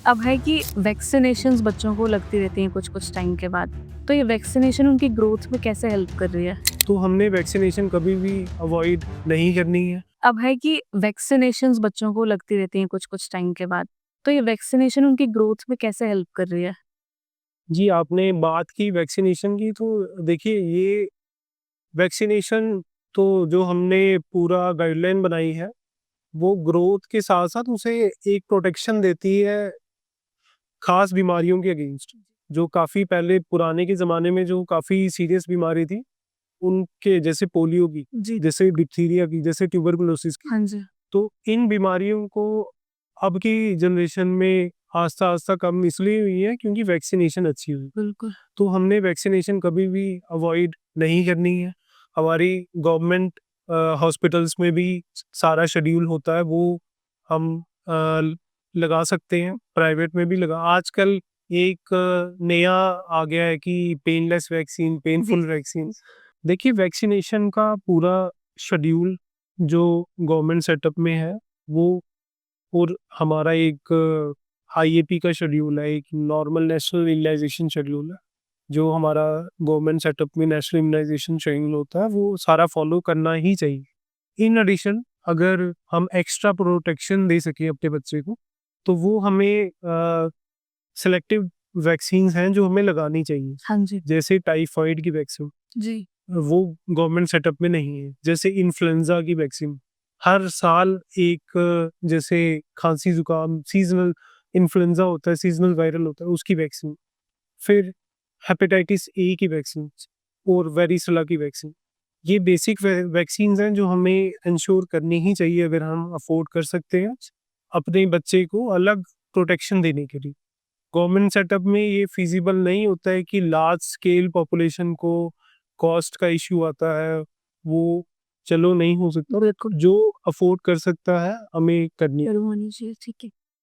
अब है कि वैक्सीनेशंस बच्चों को लगती रहती हैं कुछ-कुछ टाइम के बाद। तो ये वैक्सीनेशन उनकी ग्रोथ में कैसे हेल्प कर रही है? तो हमने वैक्सीनेशन कभी भी अवॉइड नहीं करनी है। अब है कि वैक्सीनेशंस बच्चों को लगती रहती हैं कुछ-कुछ टाइम के बाद। तो ये वैक्सीनेशन उनकी ग्रोथ में कैसे हेल्प कर रही है? जी, आपने बात की वैक्सीनेशन की, तो देखिए ये वैक्सीनेशन तो जो हमने पूरा गाइडलाइन बनाई है, वो ग्रोथ के साथ-साथ उसे एक प्रोटेक्शन देती है ख़ास बीमारियों के अगेंस्ट। जो काफ़ी पहले पुराने के ज़माने में जो काफ़ी सीरियस बीमारी थी, उनके जैसे पोलियो की, जी। जैसे डिप्थीरिया की, जैसे ट्यूबरकुलोसिस की। हाँ जी। तो इन बीमारियों को अब की जनरेशन में आस्ता-आस्ता कम इसलिए हुई है क्योंकि वैक्सीनेशन अच्छी हुई। बिल्कुल। तो हमने वैक्सीनेशन कभी भी अवॉइड नहीं करनी है। हमारी गवर्नमेंट हॉस्पिटल्स में भी सारा शेड्यूल होता है, वो हम लगा सकते हैं, प्राइवेट में भी लगा आजकल एक नया आ गया है कि पेनलेस वैक्सीन, पेनफुल वैक्सीन। देखिए वैक्सीनेशन का पूरा शेड्यूल जो गवर्नमेंट सेटअप में है, वो और हमारा एक आईएपी का शेड्यूल है, एक नॉर्मल नेशनल इम्यूनाइजेशन शेड्यूल है। जो हमारा गवर्नमेंट सेटअप में नेशनल इम्यूनाइजेशन शेड्यूल होता है, वो सारा फॉलो करना ही चाहिए। इन एडिशन अगर हम एक्स्ट्रा प्रोटेक्शन दे सकें अपने बच्चे को, तो वो हमें सेलेक्टिव वैक्सीन्स हैं जो हमें लगानी चाहिए। हाँ जी। जैसे टाइफाइड की वैक्सीन, जी। वो गवर्नमेंट सेटअप में नहीं है। जैसे इन्फ्लुएंजा की वैक्सीन, हर साल एक जैसे खांसी जुकाम सीजनल इन्फ्लुएंजा होता है, सीजनल वायरल होता है, उसकी वैक्सीन। फिर हेपेटाइटिस ए की वैक्सीन और वेरिसोला की वैक्सीन। ये बेसिक वैक्सीन्स हैं जो हमें इंश्योर करनी ही चाहिए अगर हम अफोर्ड कर सकते हैं अपने बच्चे को अलग प्रोटेक्शन देने के लिए। गवर्नमेंट सेटअप में ये फिजिबल नहीं होता है कि लार्ज स्केल पॉपुलेशन को कॉस्ट का इश्यू आता है, वो चलो नहीं हो सकता। बिल्कुल। जो अफोर्ड कर सकता है हमें करनी शुरू होनी चाहिए, ठीक है।